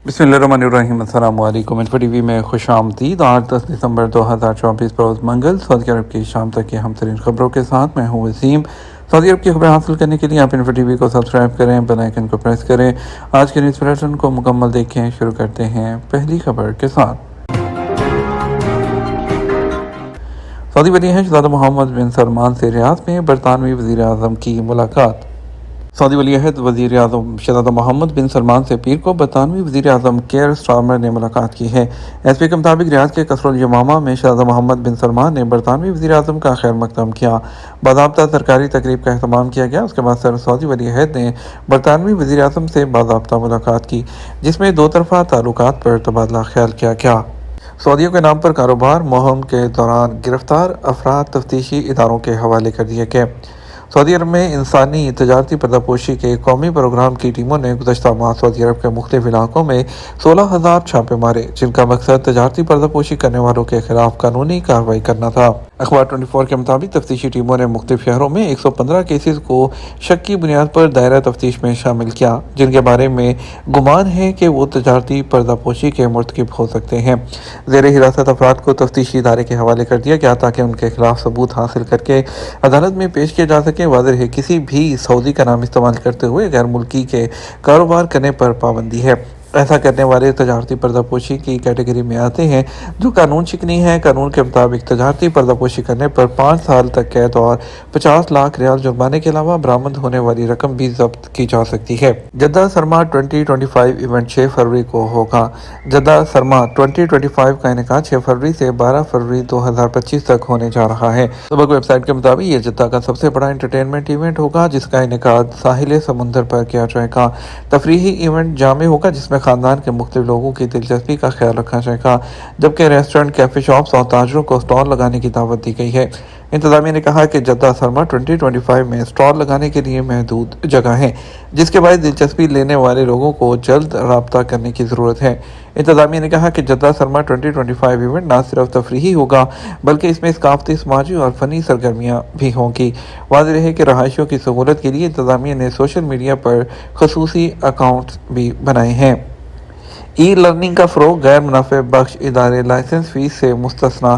بسم اللہ الرحمن الرحیم۔ السلام علیکم۔ انفو ٹی وی میں خوش آمدید۔ آج 10 دسمبر 2024 روز منگل، سعودی عرب کی شام تک کی اہم ترین خبروں کے ساتھ میں ہوں وسیم۔ سعودی عرب کی خبریں حاصل کرنے کے لیے آپ انفو ٹی وی کو سبسکرائب کریں، بیل آئیکن کو پریس کریں۔ آج کے نیوز بلیٹن کو مکمل دیکھیں۔ شروع کرتے ہیں پہلی خبر کے ساتھ۔ سعودی ولی عہد شہزادہ محمد بن سلمان سے ریاض میں برطانوی وزیر اعظم کی ملاقات۔ سعودی ولی عہد وزیر اعظم شہزادہ محمد بن سلمان سے پیر کو برطانوی وزیر اعظم کیئر سٹارمر نے ملاقات کی ہے۔ ایس پی کے مطابق ریاض کے قصر الیمامہ میں شہزادہ محمد بن سلمان نے برطانوی وزیر اعظم کا خیر مقدم کیا۔ باضابطہ سرکاری تقریب کا اہتمام کیا گیا۔ اس کے بعد سعودی ولی عہد نے برطانوی وزیر اعظم سے باضابطہ ملاقات کی، جس میں دو طرفہ تعلقات پر تبادلہ خیال کیا گیا۔ سعودیوں کے نام پر کاروبار مہم کے دوران گرفتار افراد تفتیشی اداروں کے حوالے کر دیے گئے۔ سعودی عرب میں انسانی تجارتی پردہ پوشی کے قومی پروگرام کی ٹیموں نے گزشتہ ماہ سعودی عرب کے مختلف علاقوں میں 16,000 چھاپے مارے، جن کا مقصد تجارتی پردہ پوشی کرنے والوں کے خلاف قانونی کارروائی کرنا تھا۔ اخبار 24 کے مطابق تفتیشی ٹیموں نے مختلف شہروں میں 115 کیسز کو شک کی بنیاد پر دائرہ تفتیش میں شامل کیا، جن کے بارے میں گمان ہے کہ وہ تجارتی پردہ پوشی کے مرتکب ہو سکتے ہیں۔ زیر حراست افراد کو تفتیشی ادارے کے حوالے کر دیا گیا تاکہ ان کے خلاف ثبوت حاصل کر کے عدالت میں پیش کیا جا سکے۔ واضح ہے کسی بھی سعودی کا نام استعمال کرتے ہوئے غیر ملکی کے کاروبار کرنے پر پابندی ہے۔ ایسا کرنے والے تجارتی پردہ پوشی کی کیٹیگری میں آتے ہیں جو قانون شکنی ہے۔ قانون کے مطابق تجارتی پردہ پوشی کرنے پر 5 سال تک قید اور 50 لاکھ ریال جرمانے کے علاوہ برآمد ہونے والی رقم بھی ضبط کی جا سکتی ہے۔ جدہ سرما 2025 ایونٹ 6 فروری کو ہوگا۔ جدہ سرما 2025 کا انعقاد 6 فروری سے 12 فروری 2025 تک ہونے جا رہا ہے۔ سبق ویب سائٹ کے مطابق یہ جدہ کا سب سے بڑا انٹرٹینمنٹ ایونٹ ہوگا، جس کا انعقاد ساحل سمندر پر کیا جائے گا۔ تفریحی ایونٹ جامع ہوگا، جس میں خاندان کے مختلف لوگوں کی دلچسپی کا خیال رکھا جائے گا، جبکہ ریسٹورنٹ، کیفے شاپس اور تاجروں کو سٹال لگانے کی دعوت دی گئی ہے۔ انتظامیہ نے کہا کہ جدہ سرما 2025 میں سٹال لگانے کے لیے محدود جگہ ہے، جس کے باعث دلچسپی لینے والے لوگوں کو جلد رابطہ کرنے کی ضرورت ہے۔ انتظامیہ نے کہا کہ جدہ سرما 2025 ایونٹ نہ صرف تفریحی ہوگا بلکہ اس میں ثقافتی، سماجی اور فنی سرگرمیاں بھی ہوں گی۔ واضح ہے کہ رہائشیوں کی سہولت کے لیے انتظامیہ نے سوشل میڈیا پر خصوصی اکاؤنٹس بھی بنائے ہیں۔ ای لرننگ کا فروغ، غیر منافع بخش ادارے لائسنس فیس سے مستثنیٰ۔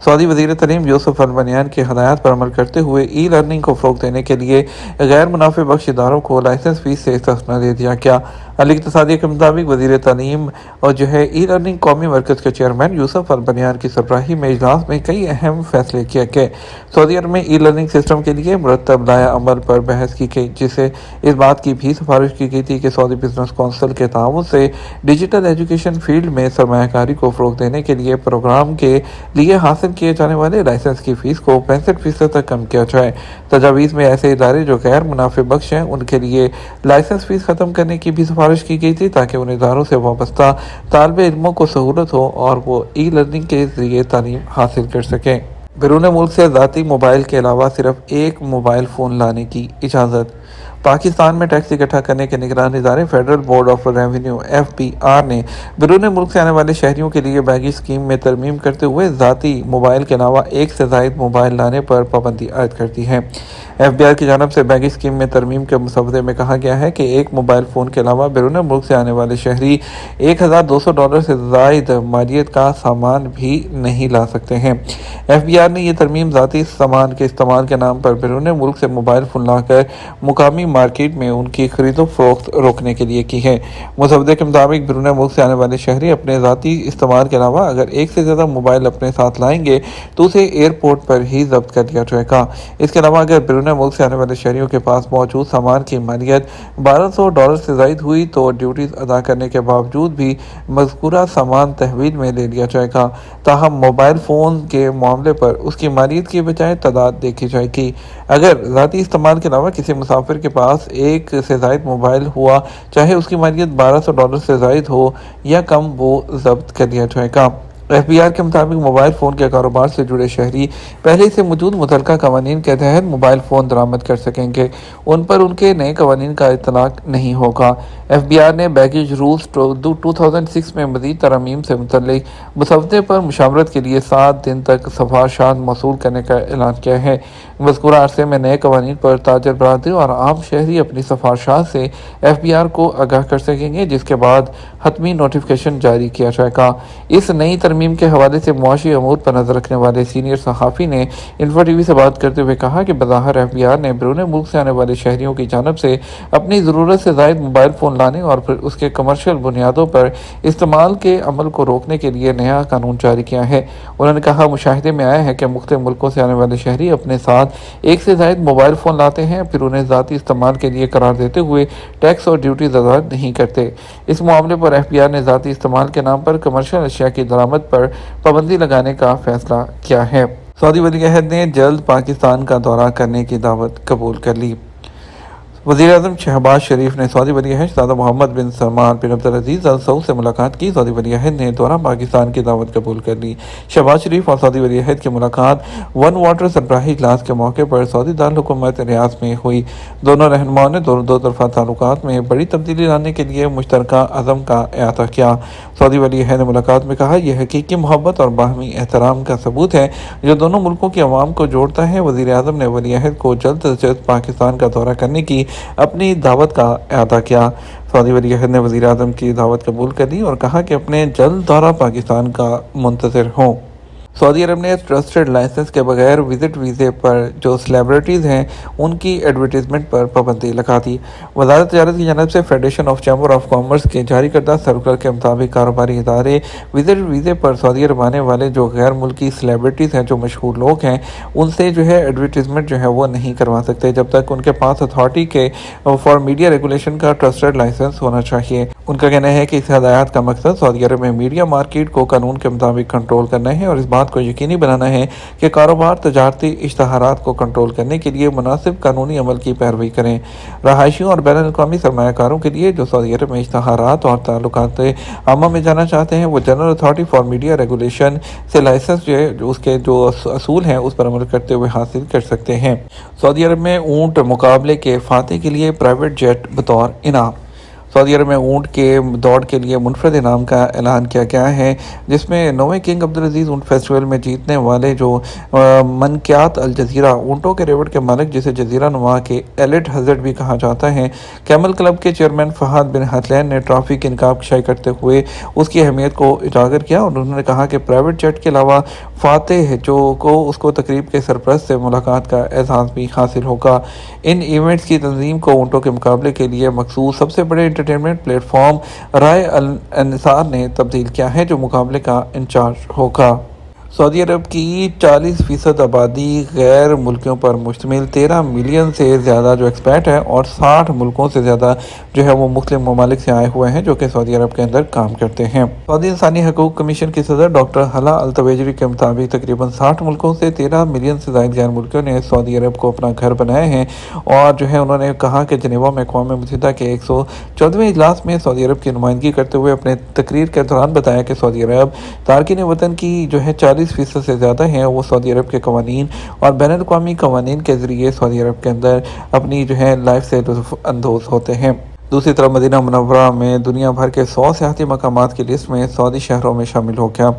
سعودی وزیر تعلیم یوسف البنیان کی ہدایات پر عمل کرتے ہوئے ای لرننگ کو فروغ دینے کے لیے غیر منافع بخش اداروں کو لائسنس فیس سے استثنیٰ دے دیا گیا۔ علی اقتصادیہ کے مطابق وزیر تعلیم اور ای لرننگ قومی مرکز کے چیئرمین یوسف البنیان کی سربراہی میں اجلاس میں کئی اہم فیصلے کیے گئے۔ سعودی عرب میں ای لرننگ سسٹم کے لیے مرتب لائحہ عمل پر بحث کی گئی، جسے اس بات کی بھی سفارش کی گئی تھی کہ سعودی بزنس کونسل کے تعاون سے ڈیجیٹل ایجوکیشن فیلڈ میں سرمایہ کاری کو فروغ دینے کے لیے پروگرام کے لیے حاصل کیے جانے والے لائسنس کی فیس کو 65% تک کم کیا جائے۔ تجاویز میں ایسے ادارے جو غیر منافع بخش ہیں، ان کے لیے لائسنس فیس ختم کرنے کی بھی سفارش کی گئی تھی تاکہ ان اداروں سے وابستہ طالب علموں کو سہولت ہو اور وہ ای لرننگ کے ذریعے تعلیم حاصل کر سکیں۔ بیرون ملک سے ذاتی موبائل کے علاوہ صرف ایک موبائل فون لانے کی اجازت۔ پاکستان میں ٹیکس اکٹھا کرنے کے نگران ادارے federal board of revenue (FBR) نے بیرون ملک سے آنے والے شہریوں کے لیے بیگیج اسکیم میں ترمیم کرتے ہوئے ذاتی موبائل کے علاوہ ایک سے زائد موبائل لانے پر پابندی عائد کر دی ہے۔ FBR کی جانب سے بیگیج اسکیم میں ترمیم کے مسودے میں کہا گیا ہے کہ ایک موبائل فون کے علاوہ بیرون ملک سے آنے والے شہری $1,200 سے زائد مالیت کا سامان بھی نہیں لا سکتے ہیں۔ FBR نے یہ ترمیم ذاتی سامان کے استعمال کے نام پر بیرون ملک سے موبائل فون لا کر مقامی مارکیٹ میں ان کی خرید و فروخت روکنے کے لیے کی ہے۔ مسودے کے مطابق بیرون ملک سے آنے والے شہری اپنے ذاتی استعمال کے علاوہ اگر ایک سے زیادہ موبائل اپنے ساتھ لائیں گے تو اسے ایئرپورٹ پر ہی ضبط کر لیا جائے گا۔ اس کے علاوہ اگر بیرون ملک سے آنے والے شہریوں کے پاس موجود سامان کی مالیت $1,200 سے زائد ہوئی تو ڈیوٹیز ادا کرنے کے باوجود بھی مذکورہ سامان تحویل میں لے لیا جائے گا۔ تاہم موبائل فون کے معاملے پر اس کی مالیت کی بجائے تعداد دیکھی جائے گی۔ اگر ذاتی استعمال کے علاوہ کسی مسافر کے پاس ایک سے زائد موبائل ہوا، چاہے اس کی مالیت $1,200 سے زائد ہو یا کم، وہ ضبط کر لیا جائے گا۔ FBI کے مطابق موبائل فون کے کاروبار سے جڑے شہری پہلے سے موجود متعلقہ قوانین کے تحت موبائل فون درآمد کر سکیں گے، ان پر ان کے نئے قوانین کا اطلاق نہیں ہوگا۔ FBI نے بیگیج رولز 2006 میں مزید ترامیم سے متعلق مسودے پر مشاورت کے لیے 7 دن تک سفارشات موصول کرنے کا اعلان کیا ہے۔ مذکورہ عرصے میں نئے قوانین پر تاجر برادری اور عام شہری اپنی سفارشات سے FBI کو آگاہ کر سکیں گے، جس کے بعد حتمی نوٹیفیکیشن جاری کیا جائے گا۔ اس نئی ترمیم کے حوالے سے معاشی امور پر نظر رکھنے والے سینئر صحافی نے انفو ٹی وی سے بات کرتے ہوئے کہا کہ بظاہر FBI نے بیرون ملک سے آنے والے شہریوں کی جانب سے اپنی ضرورت سے زائد موبائل فون لانے اور پھر اس کے کمرشل بنیادوں پر استعمال کے عمل کو روکنے کے لیے نیا قانون جاری کیا ہے۔ انہوں نے کہا مشاہدے میں آیا ہے کہ مختلف ملکوں سے آنے والے شہری اپنے ساتھ ایک سے زائد موبائل فون لاتے ہیں، پھر انہیں ذاتی استعمال کے لیے قرار دیتے ہوئے ٹیکس اور ڈیوٹیز ادا نہیں کرتے۔ اس معاملے پر FBI نے ذاتی استعمال کے نام پر کمرشل اشیاء کی درآمد پر پابندی لگانے کا فیصلہ کیا ہے۔ سعودی ولی عہد نے جلد پاکستان کا دورہ کرنے کی دعوت قبول کر لی۔ وزیر اعظم شہباز شریف نے سعودی ولی عہد شہزادہ محمد بن سلمان بن عبدالعزیز ال سعود سے ملاقات کی۔ سعودی ولی عہد نے دورہ پاکستان کی دعوت قبول کر لی۔ شہباز شریف اور سعودی ولی عہد کی ملاقات ون واٹر سربراہی اجلاس کے موقع پر سعودی دارالحکومت ریاض میں ہوئی۔ دونوں رہنماؤں نے دو طرفہ تعلقات میں بڑی تبدیلی لانے کے لیے مشترکہ عزم کا اعادہ کیا۔ سعودی ولی عہد نے ملاقات میں کہا یہ حقیقی محبت اور باہمی احترام کا ثبوت ہے جو دونوں ملکوں کی عوام کو جوڑتا ہے۔ وزیر اعظم نے ولی عہد کو جلد از جلد پاکستان کا دورہ کرنے کی اپنی دعوت کا اعادہ کیا۔ سعودی ولی عہد نے وزیر اعظم کی دعوت قبول کر لی اور کہا کہ اپنے جلد دورہ پاکستان کا منتظر ہوں۔ سعودی عرب نے ٹرسٹڈ لائسنس کے بغیر وزٹ ویزے پر جو سیلیبریٹیز ہیں ان کی ایڈورٹائزمنٹ پر پابندی لگا دی۔ وزارت تجارت کی جانب سے federation of chamber of commerce کے جاری کردہ سرکولر کے مطابق کاروباری ادارے وزٹ ویزے پر سعودی عرب آنے والے جو غیر ملکی سیلیبریٹیز ہیں، جو مشہور لوگ ہیں، ان سے ایڈورٹائزمنٹ وہ نہیں کروا سکتے جب تک ان کے پاس اتھارٹی کے فار میڈیا ریگولیشن کا ٹرسٹڈ لائسنس ہونا چاہیے۔ ان کا کہنا ہے کہ اس ہدایات کا مقصد سعودی عرب میں میڈیا مارکیٹ کو قانون کے مطابق کنٹرول کرنا ہے اور اس بات کو یقینی بنانا ہے کہ کاروبار تجارتی اشتہارات کو کنٹرول کرنے کے لیے مناسب قانونی عمل کی پیروی کریں۔ رہائشیوں اور بین الاقوامی سرمایہ کاروں کے لیے جو سعودی عرب میں اشتہارات اور تعلقات عامہ میں جانا چاہتے ہیں، وہ general authority for media regulation سے لائسنس اس کے جو اصول ہیں اس پر عمل کرتے ہوئے حاصل کر سکتے ہیں۔ سعودی عرب میں اونٹ مقابلے کے فاتح کے لیے پرائیویٹ جیٹ بطور انعام۔ سعودی عرب میں اونٹ کے دوڑ کے لیے منفرد انعام کا اعلان کیا گیا ہے، جس میں نویں کنگ عبدالعزیز اونٹ فیسٹیول میں جیتنے والے جو منقیات الجزیرہ اونٹوں کے ریوڑ کے مالک، جسے جزیرہ نما کے ایلٹ ہزارڈ بھی کہا جاتا ہے، کیمل کلب کے چیئرمین فہد بن حسین نے ٹرافی کی انعقاد شائع کرتے ہوئے اس کی اہمیت کو اجاگر کیا اور انہوں نے کہا کہ پرائیویٹ جیٹ کے علاوہ فاتح اس کو تقریب کے سرپرست سے ملاقات کا اعزاز بھی حاصل ہوگا۔ ان ایونٹس کی تنظیم کو اونٹوں کے مقابلے کے لیے مخصوص سب سے بڑے انٹرٹینمنٹ پلیٹ فارم رائے الانصار نے تبدیل کیا ہے، جو مقابلے کا انچارج ہوگا۔ سعودی عرب کی 40% آبادی غیر ملکیوں پر مشتمل 13 ملین سے زیادہ جو ایکسپیٹ ہیں اور 60 ملکوں سے زیادہ وہ مختلف ممالک سے آئے ہوئے ہیں جو کہ سعودی عرب کے اندر کام کرتے ہیں۔ سعودی انسانی حقوق کمیشن کی صدر ڈاکٹر ہلا التویجری کے مطابق تقریباً 60 ملکوں سے 13 ملین سے زائد غیر ملکیوں نے سعودی عرب کو اپنا گھر بنائے ہیں اور انہوں نے کہا کہ جنیوا میں اقوام متحدہ کے 114ویں اجلاس میں سعودی عرب کی نمائندگی کرتے ہوئے اپنے تقریر کے دوران بتایا کہ سعودی عرب تارکین وطن کی 40% سے زیادہ ہیں وہ سعودی عرب کے قوانین اور بین الاقوامی قوانین کے ذریعے سعودی عرب کے اندر اپنی لائف سے لطف اندوز ہوتے ہیں۔ دوسری طرف مدینہ منورہ میں دنیا بھر کے 100 سیاحتی مقامات کی لسٹ میں سعودی شہروں میں شامل ہو گیا۔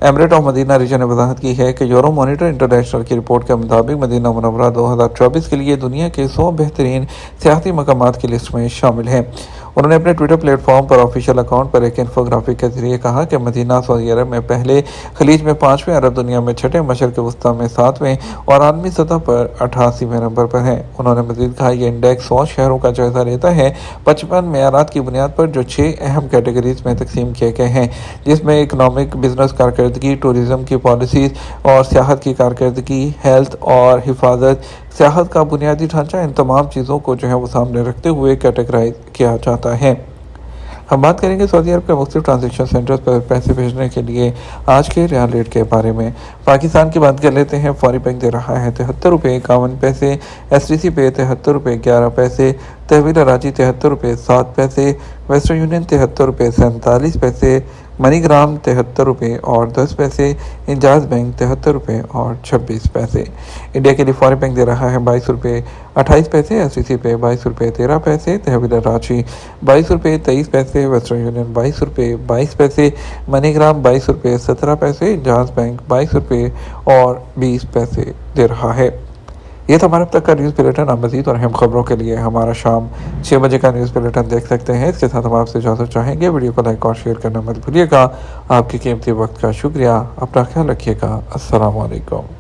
ایمریٹ آف مدینہ ریجن نے وضاحت کی ہے کہ یورو مانیٹر انٹرنیشنل کی رپورٹ کے مطابق مدینہ منورہ 2024 کے لیے دنیا کے 100 بہترین سیاحتی مقامات کی لسٹ میں شامل ہے۔ انہوں نے اپنے ٹویٹر پلیٹ فارم پر آفیشیل اکاؤنٹ پر ایک انفوگرافک کے ذریعے کہا کہ مدینہ سعودی عرب میں پہلے، خلیج میں 5ویں، عرب دنیا میں 6، مشرق وسطیٰ میں 7ویں اور عالمی سطح پر 88ویں نمبر پر ہے۔ انہوں نے مزید کہا یہ انڈیکس 100 شہروں کا جائزہ لیتا ہے 55 معیارات کی بنیاد پر جو 6 اہم کیٹیگریز میں تقسیم کیے گئے ہیں، جس میں اکنامک، بزنس کارکردگی، ٹورزم کی پالیسیز اور سیاحت کی کارکردگی، ہیلتھ اور حفاظت، سیاحت کا بنیادی ڈھانچہ، ان تمام چیزوں کو وہ سامنے رکھتے ہوئے کیٹیگرائز کیا جاتا ہے۔ ہم بات کریں گے سعودی عرب کے مختلف ٹرانزیکشن سینٹرز پر پیسے بھیجنے کے لیے آج کے ریال ریٹ کے بارے میں۔ پاکستان کی بات کر لیتے ہیں۔ فوری بینک دے رہا ہے 73 روپے 51 پیسے، STC پے 73 روپے 11 پیسے، تحویل اراضی 73 روپے 7 پیسے، ویسٹرن یونین 73 روپے 47 پیسے، منی گرام 73 روپے اور 10 پیسے، انجاز بینک 73 روپے اور 26 پیسے۔ انڈیا کے لیے فوری بینک دے رہا ہے 22 روپے 28 پیسے، ایس سی سی پہ 22 روپے 13 پیسے، تحویل رانچی 22 روپے 23 پیسے، ویسٹرن یونین 22 روپے 22 پیسے، منی گرام 22 روپے 17 پیسے، انجاز بینک 22 روپے اور 20 پیسے دے رہا ہے۔ یہ تھا ہمارے اب تک کا نیوز بلیٹن۔ آپ مزید اور اہم خبروں کے لیے ہمارا شام 6 بجے کا نیوز بلیٹن دیکھ سکتے ہیں۔ اس کے ساتھ ہم آپ سے اجازت چاہیں گے، ویڈیو کو لائک اور شیئر کرنا مت بھولیے گا۔ آپ کے قیمتی وقت کا شکریہ۔ اپنا خیال رکھیے گا۔ السلام علیکم۔